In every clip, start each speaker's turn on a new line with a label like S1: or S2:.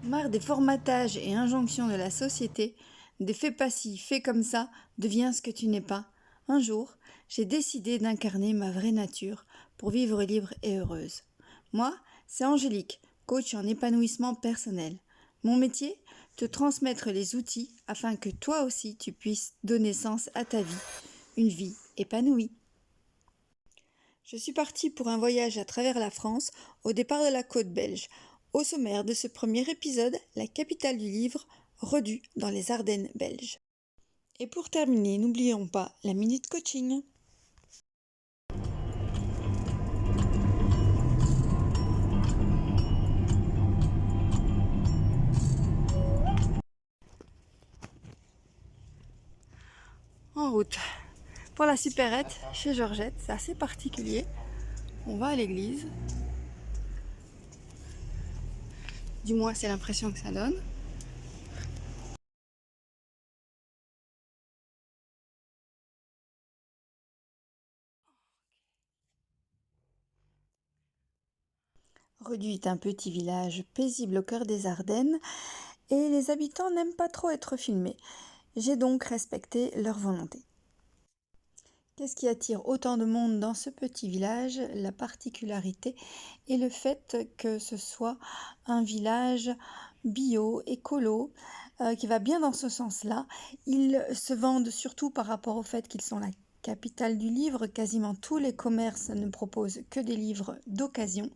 S1: Marre des formatages et injonctions de la société, des fais pas ci, fais comme ça, deviens ce que tu n'es pas. Un jour, j'ai décidé d'incarner ma vraie nature pour vivre libre et heureuse. Moi, c'est Angélique, coach en épanouissement personnel. Mon métier, te transmettre les outils afin que toi aussi tu puisses donner sens à ta vie, une vie épanouie. Je suis partie pour un voyage à travers la France, au départ de la côte belge. Au sommaire de ce premier épisode, la capitale du livre, Redus, dans les Ardennes belges. Et pour terminer, n'oublions pas la minute coaching. En route. Pour la supérette, chez Georgette, c'est assez particulier. On va à l'église. Du moins, c'est l'impression que ça donne. Redus est un petit village paisible au cœur des Ardennes et les habitants n'aiment pas trop être filmés. J'ai donc respecté leur volonté. Qu'est-ce qui attire autant de monde dans ce petit village? La particularité est le fait que ce soit un village bio, écolo, qui va bien dans ce sens-là. Ils se vendent surtout par rapport au fait qu'ils sont la capitale du livre. Quasiment tous les commerces ne proposent que des livres d'occasion.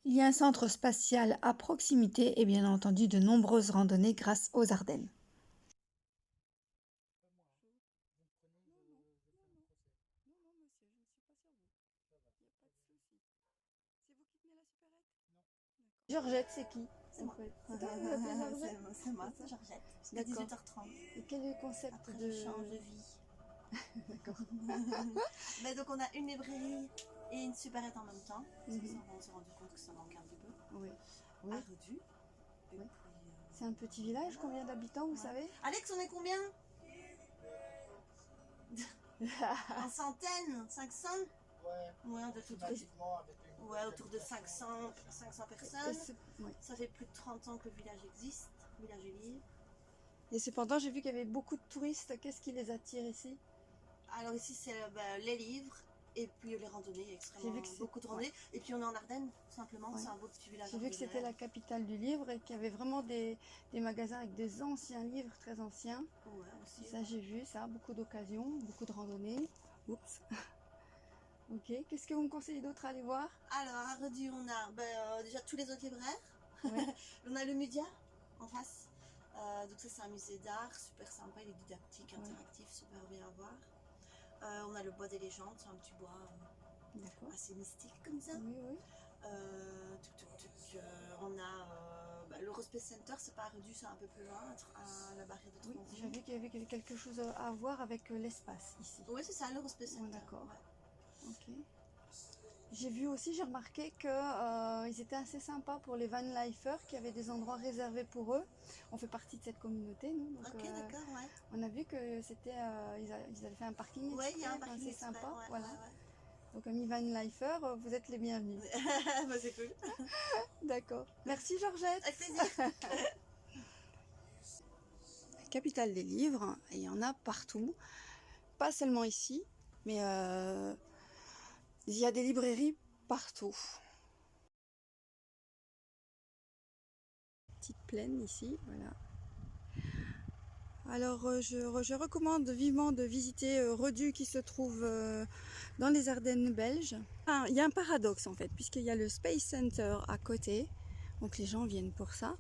S1: Il y a un centre spatial à proximité et bien entendu de nombreuses randonnées grâce aux Ardennes. Georgette, c'est qui?
S2: C'est moi.
S1: C'est toi qui m'appelles Georgette?
S2: C'est moi, c'est Georgette. Jusqu'à
S1: D'accord.
S2: 18h30.
S1: Et quel est le concept
S2: Après,
S1: de...
S2: je change de vie.
S1: D'accord.
S2: Mais donc, on a une librairie et une supérette en même temps. Parce que
S1: Mhm.
S2: on s'est rendu compte que ça manquait un petit peu.
S1: Oui.
S2: À
S1: Oui.
S2: Redus. Et
S1: Oui.
S2: puis,
S1: C'est un petit village, combien d'habitants, vous savez?
S2: Alex, on est combien? En centaines? 500? Ouais, de tout ouais, autour de 500 personnes.
S1: Oui.
S2: Ça fait plus de 30 ans que le village existe. Le village est libre.
S1: Et cependant, j'ai vu qu'il y avait beaucoup de touristes. Qu'est-ce qui les attire ici?
S2: Alors ici, c'est les livres et puis les randonnées, extrêmement beaucoup de randonnées. Et puis on est en Ardennes, tout simplement.
S1: Ouais.
S2: C'est un beau petit village.
S1: J'ai vu que c'était la capitale du livre et qu'il y avait vraiment des magasins avec des anciens livres, très anciens.
S2: Ouais, aussi.
S1: Ça, j'ai vu ça, beaucoup d'occasions, beaucoup de randonnées. Oups. Ok, qu'est-ce que vous me conseillez d'autre à aller voir?
S2: Alors à Redus, on a déjà tous les autres libraires.
S1: Ouais.
S2: On a le Média en face. Donc ça, c'est un musée d'art, super sympa, il est didactique, interactif, super bien à voir. On a le Bois des légendes, c'est un petit bois assez mystique comme ça.
S1: Oui, oui.
S2: On a le Space Center, c'est pas à Redus, c'est un peu plus loin, à la barrière de Transilien.
S1: Oui, j'ai vu qu'il y avait quelque chose à voir avec l'espace ici.
S2: Oui, c'est ça, le Space Center.
S1: D'accord. Ouais. Ok. J'ai vu aussi, j'ai remarqué qu'ils étaient assez sympas pour les van lifers, qu'il y avait des endroits réservés pour eux. On fait partie de cette communauté, nous. Donc,
S2: ok, d'accord, ouais.
S1: On a vu que c'était, ils avaient fait un parking
S2: exprès, il y a un parking
S1: assez sympa.
S2: Ouais,
S1: voilà.
S2: Ouais.
S1: Donc, amis van lifer, vous êtes les bienvenus.
S2: Bah, c'est cool.
S1: D'accord. Merci Georgette.
S2: Avec plaisir.
S1: La capitale des livres, et il y en a partout. Pas seulement ici, mais il y a des librairies partout. Petite plaine ici, voilà. Alors je recommande vivement de visiter Redus qui se trouve dans les Ardennes belges. Il y a un paradoxe en fait, puisqu'il y a le Space Center à côté, donc les gens viennent pour ça.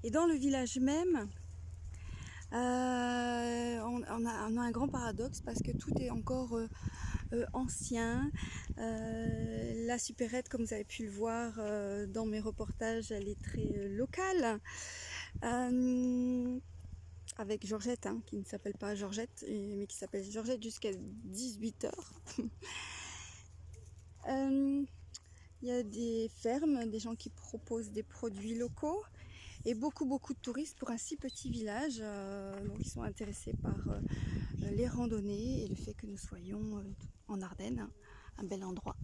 S1: Et dans le village même, on a un grand paradoxe parce que tout est encore ancien. La supérette, comme vous avez pu le voir dans mes reportages, elle est très locale. Avec Georgette, qui ne s'appelle pas Georgette, mais qui s'appelle Georgette jusqu'à 18h. Il y a des fermes, des gens qui proposent des produits locaux et beaucoup de touristes pour un si petit village. Donc ils sont intéressés par les randonnées et le fait que nous soyons en Ardennes, un bel endroit.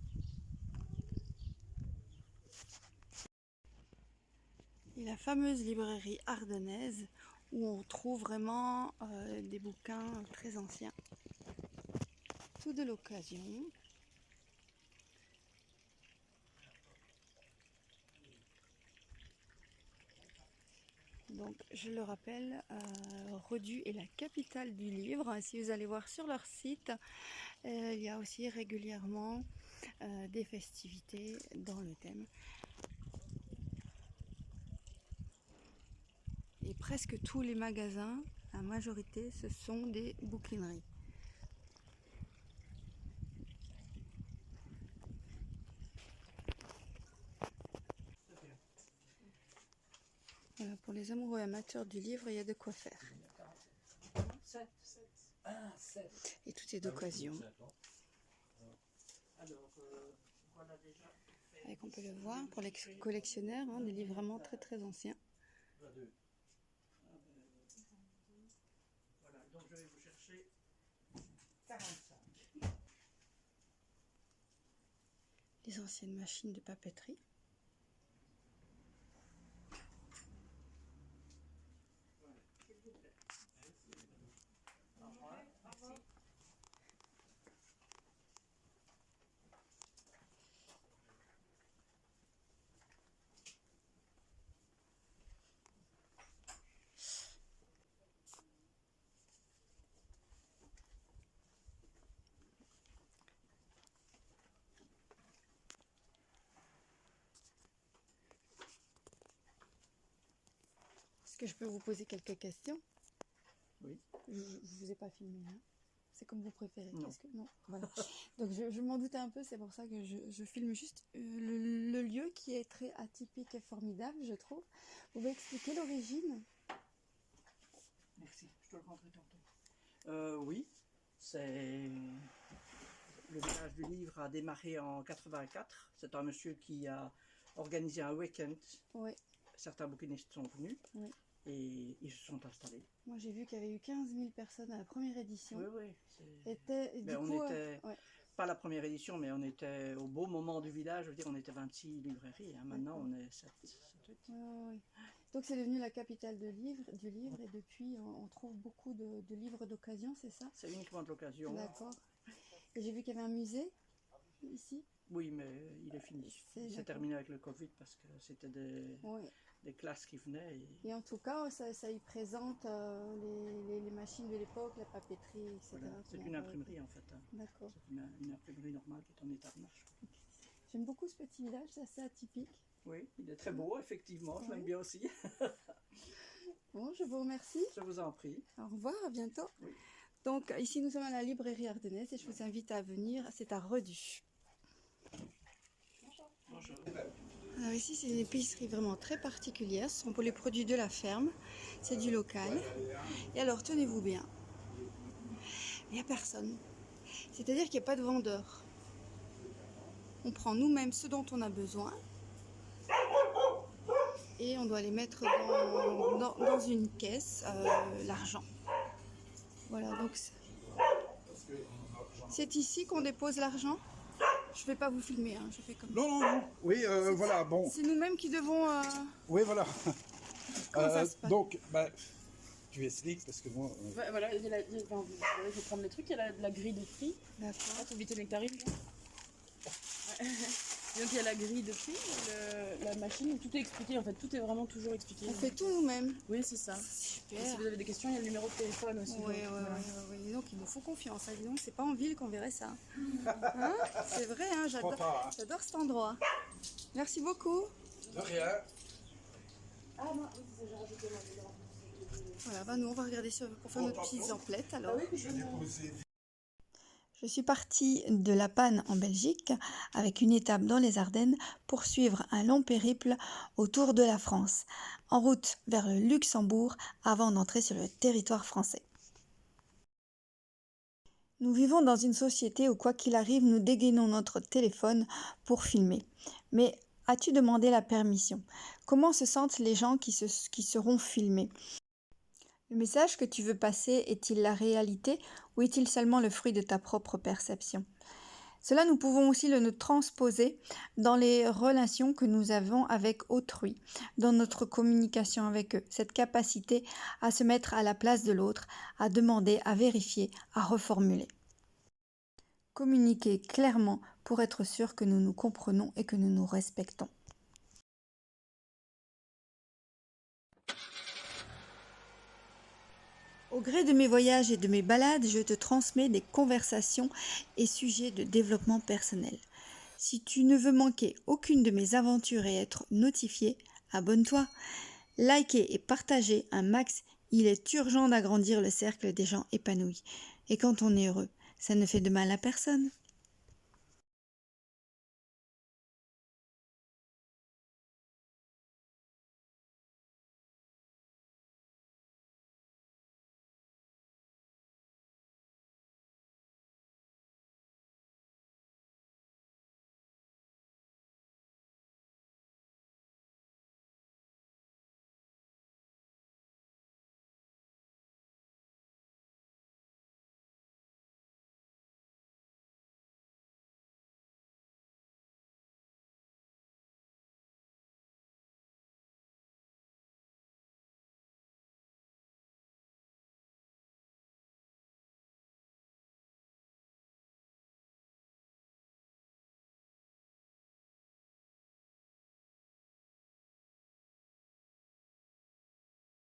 S1: Et la fameuse librairie ardennaise où on trouve vraiment des bouquins très anciens. Tout de l'occasion. Donc, je le rappelle, Redus est la capitale du livre. Si vous allez voir sur leur site, il y a aussi régulièrement des festivités dans le thème. Et presque tous les magasins, la majorité, ce sont des bouquineries. Voilà, pour les amoureux amateurs du livre, il y a de quoi faire. Et tout est d'occasion. Et on peut le voir pour les collectionneurs, hein, des livres vraiment très très anciens.
S3: Voilà, donc je vais vous chercher 45.
S1: Les anciennes machines de papeterie. Est-ce que je peux vous poser quelques questions?
S3: Oui.
S1: Je ne vous ai pas filmé, hein. C'est comme vous préférez.
S3: Non.
S1: Non. Voilà. Donc je m'en doutais un peu, c'est pour ça que je filme juste le lieu qui est très atypique et formidable, je trouve. Vous pouvez expliquer l'origine?
S3: Merci, je te le rendrai tantôt. Oui, c'est... Le village du livre a démarré en 84. C'est un monsieur qui a organisé un week-end.
S1: Oui.
S3: Certains bouquinistes sont venus.
S1: Oui.
S3: Et ils se sont installés.
S1: Moi j'ai vu qu'il y avait eu 15 000 personnes à la première édition.
S3: Oui.
S1: On
S3: était, pas la première édition, mais on était au beau moment du village. Je veux dire, on était 26 librairies. Hein. Maintenant, on est 7, 8.
S1: Oui. Donc c'est devenu la capitale du livre et depuis on trouve beaucoup de livres d'occasion, c'est ça?
S3: C'est uniquement de l'occasion.
S1: D'accord. Et j'ai vu qu'il y avait un musée ici.
S3: Oui, mais il est fini. C'est terminé avec le Covid parce que c'était des classes qui venaient.
S1: Et en tout cas, ça y présente les machines de l'époque, la papeterie, etc.
S3: Voilà. C'est une imprimerie en fait. Hein.
S1: D'accord.
S3: C'est une imprimerie normale qui est en état de marche.
S1: J'aime beaucoup ce petit village, c'est assez atypique.
S3: Oui, il est très beau, effectivement. Je l'aime bien aussi.
S1: Bon, je vous remercie.
S3: Je vous en prie.
S1: Au revoir, à bientôt.
S3: Oui.
S1: Donc ici, nous sommes à la librairie ardennaise et je vous invite à venir. C'est à Redus.
S3: Bonjour.
S1: Alors ici, c'est une épicerie vraiment très particulière. Ce sont pour les produits de la ferme. C'est du local. Et alors, tenez-vous bien. Il n'y a personne. C'est-à-dire qu'il n'y a pas de vendeur. On prend nous-mêmes ce dont on a besoin. Et on doit les mettre dans une caisse, l'argent. Voilà, donc c'est ici qu'on dépose l'argent. Je ne vais pas vous filmer, hein, je fais comme ça.
S4: Non. Oui, voilà, bon.
S1: C'est nous-mêmes qui devons...
S4: Oui, voilà.
S1: Comment ça se passe?
S4: Donc, tu expliques parce que moi...
S5: Voilà, il faut prendre les trucs, il y a la grille de prix.
S1: D'accord.
S5: Ah, faut éviter le nectarine. Donc il y a la grille de prix, la machine, tout est expliqué en fait, tout est vraiment toujours expliqué.
S1: On fait tout nous-mêmes.
S5: Oui, c'est ça.
S1: Super.
S5: Et si vous avez des questions, il y a le numéro de téléphone aussi.
S1: Oui. Donc il nous faut confiance. Dis donc, c'est pas en ville qu'on verrait ça. Hein, c'est vrai, hein, j'adore cet endroit. Merci beaucoup.
S4: De rien.
S5: Ah non, oui, c'est ça, j'ai rajouté moi.
S1: Voilà, nous on va regarder pour faire notre petite emplette alors.
S5: Ah oui, je vais déposer.
S1: Je suis partie de La Panne en Belgique avec une étape dans les Ardennes pour suivre un long périple autour de la France, en route vers le Luxembourg avant d'entrer sur le territoire français. Nous vivons dans une société où quoi qu'il arrive, nous dégainons notre téléphone pour filmer. Mais as-tu demandé la permission? Comment se sentent les gens qui seront filmés? Le message que tu veux passer est-il la réalité ou est-il seulement le fruit de ta propre perception? Cela, nous pouvons aussi le transposer dans les relations que nous avons avec autrui, dans notre communication avec eux. Cette capacité à se mettre à la place de l'autre, à demander, à vérifier, à reformuler. Communiquer clairement pour être sûr que nous nous comprenons et que nous nous respectons. Au gré de mes voyages et de mes balades, je te transmets des conversations et sujets de développement personnel. Si tu ne veux manquer aucune de mes aventures et être notifié, abonne-toi, likez et partagez un max. Il est urgent d'agrandir le cercle des gens épanouis. Et quand on est heureux, ça ne fait de mal à personne.